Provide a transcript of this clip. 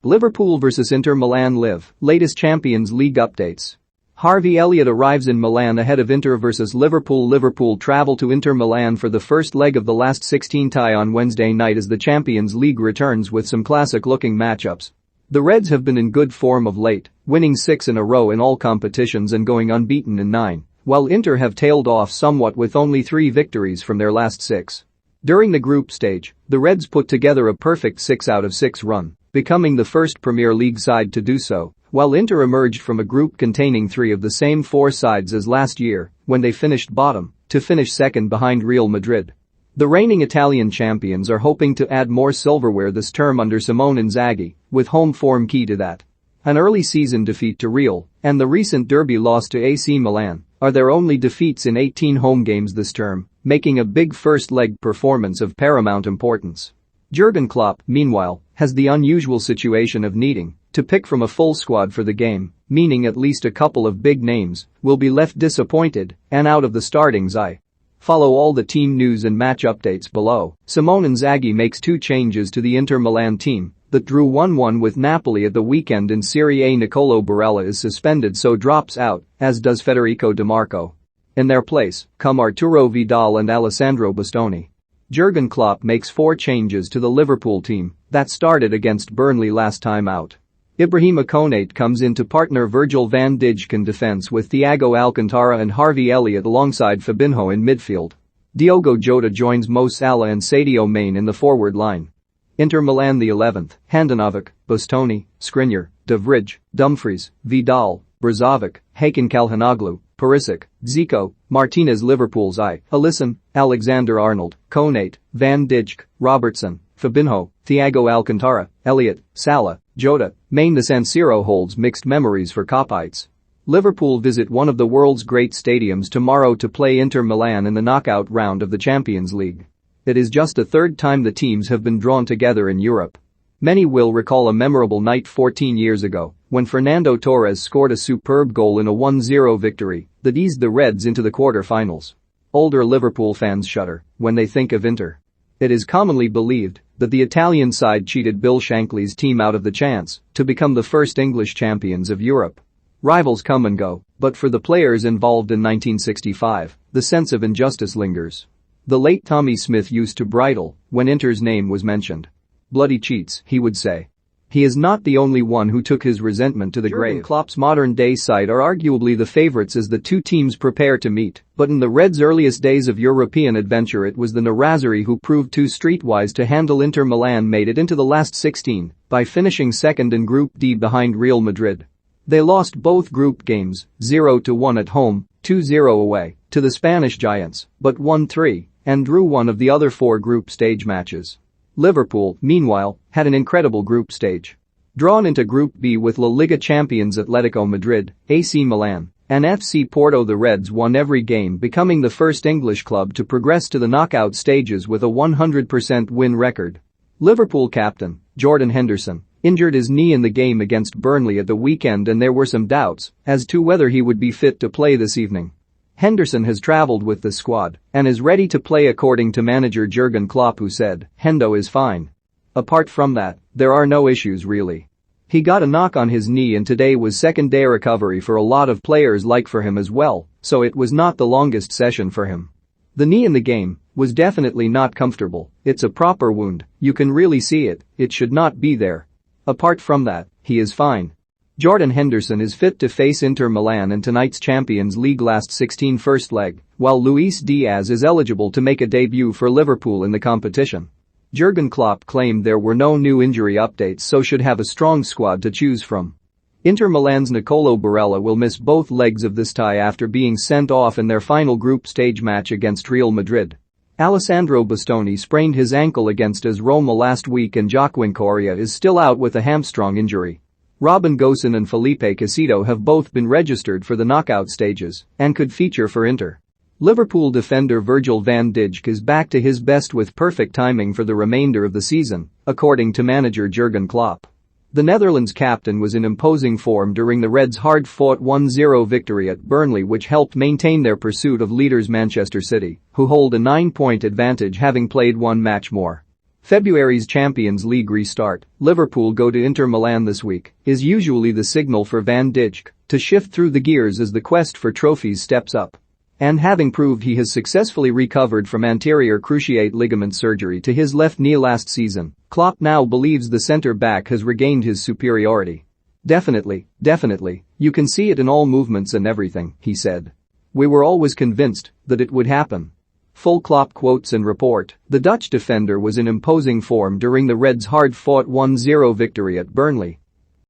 Liverpool vs Inter Milan Live, latest Champions League updates. Harvey Elliott arrives in Milan ahead of Inter vs Liverpool. Liverpool travel to Inter Milan for the first leg of the last 16 tie on Wednesday night as the Champions League returns with some classic-looking matchups. The Reds have been in good form of late, winning 6 in a row in all competitions and going unbeaten in 9, while Inter have tailed off somewhat with only 3 victories from their last 6. During the group stage, the Reds put together a perfect 6 out of 6 run, becoming the first Premier League side to do so, while Inter emerged from a group containing 3 of the same 4 sides as last year, when they finished bottom, to finish second behind Real Madrid. The reigning Italian champions are hoping to add more silverware this term under Simone Inzaghi, with home form key to that. An early season defeat to Real and the recent derby loss to AC Milan are their only defeats in 18 home games this term, making a big first-leg performance of paramount importance. Jurgen Klopp, meanwhile, has the unusual situation of needing to pick from a full squad for the game, meaning at least a couple of big names will be left disappointed and out of the starting eye. Follow all the team news and match updates below. Simone Inzaghi makes 2 changes to the Inter Milan team that drew 1-1 with Napoli at the weekend in Serie A. Nicolo Barella is suspended, so drops out, as does Federico Di Marco. In their place come Arturo Vidal and Alessandro Bastoni. Jurgen Klopp makes 4 changes to the Liverpool team that started against Burnley last time out. Ibrahima Konate comes in to partner Virgil van Dijk in defense with Thiago Alcantara and Harvey Elliott alongside Fabinho in midfield. Diogo Jota joins Mo Salah and Sadio Mane in the forward line. Inter Milan the 11th, Handanovic, Bastoni, Skriniar, De Vrij, Dumfries, Vidal, Brozovic, Hakan Calhanoglu, Perisic, Zico, Martinez. Liverpool's Alisson, Alexander-Arnold, Konate, Van Dijk, Robertson, Fabinho, Thiago Alcantara, Elliott, Salah, Jota, Mane. The San Siro holds mixed memories for Koppites. Liverpool visit one of the world's great stadiums tomorrow to play Inter Milan in the knockout round of the Champions League. It is just the 3rd time the teams have been drawn together in Europe. Many will recall a memorable night 14 years ago when Fernando Torres scored a superb goal in a 1-0 victory that eased the Reds into the quarter-finals. Older Liverpool fans shudder when they think of Inter. It is commonly believed that the Italian side cheated Bill Shankly's team out of the chance to become the first English champions of Europe. Rivals come and go, but for the players involved in 1965, the sense of injustice lingers. The late Tommy Smith used to bridle when Inter's name was mentioned. "Bloody cheats," he would say. He is not the only one who took his resentment to the grave. Klopp's modern-day side are arguably the favourites as the 2 teams prepare to meet, but in the Reds' earliest days of European adventure it was the Nerazzurri who proved too streetwise to handle. Inter Milan made it into the last 16 by finishing second in Group D behind Real Madrid. They lost both group games, 0-1 at home, 2-0 away, to the Spanish giants, but won 3 and drew 1 of the other 4 group stage matches. Liverpool, meanwhile, had an incredible group stage. Drawn into Group B with La Liga champions Atletico Madrid, AC Milan, and FC Porto, the Reds won every game, becoming the first English club to progress to the knockout stages with a 100% win record. Liverpool captain Jordan Henderson injured his knee in the game against Burnley at the weekend, and there were some doubts as to whether he would be fit to play this evening. Henderson has travelled with the squad and is ready to play, according to manager Jurgen Klopp, who said, "Hendo is fine. Apart from that, there are no issues really. He got a knock on his knee and today was second-day recovery for a lot of players, like for him as well, so it was not the longest session for him. The knee in the game was definitely not comfortable. It's a proper wound, you can really see it, it should not be there. Apart from that, he is fine." Jordan Henderson is fit to face Inter Milan in tonight's Champions League last 16 first leg, while Luis Diaz is eligible to make a debut for Liverpool in the competition. Jurgen Klopp claimed there were no new injury updates, so should have a strong squad to choose from. Inter Milan's Nicolo Barella will miss both legs of this tie after being sent off in their final group stage match against Real Madrid. Alessandro Bastoni sprained his ankle against AS Roma last week, and Joaquin Correa is still out with a hamstring injury. Robin Gosens and Felipe Caicedo have both been registered for the knockout stages and could feature for Inter. Liverpool defender Virgil van Dijk is back to his best with perfect timing for the remainder of the season, according to manager Jurgen Klopp. The Netherlands captain was in imposing form during the Reds' hard-fought 1-0 victory at Burnley, which helped maintain their pursuit of leaders Manchester City, who hold a 9-point advantage having played 1 match more. February's Champions League restart, Liverpool go to Inter Milan this week, is usually the signal for Van Dijk to shift through the gears as the quest for trophies steps up. And having proved he has successfully recovered from anterior cruciate ligament surgery to his left knee last season, Klopp now believes the centre-back has regained his superiority. Definitely, you can see it in all movements and everything, he said. We were always convinced that it would happen. Full Klopp quotes and report, the Dutch defender was in imposing form during the Reds' hard-fought 1-0 victory at Burnley.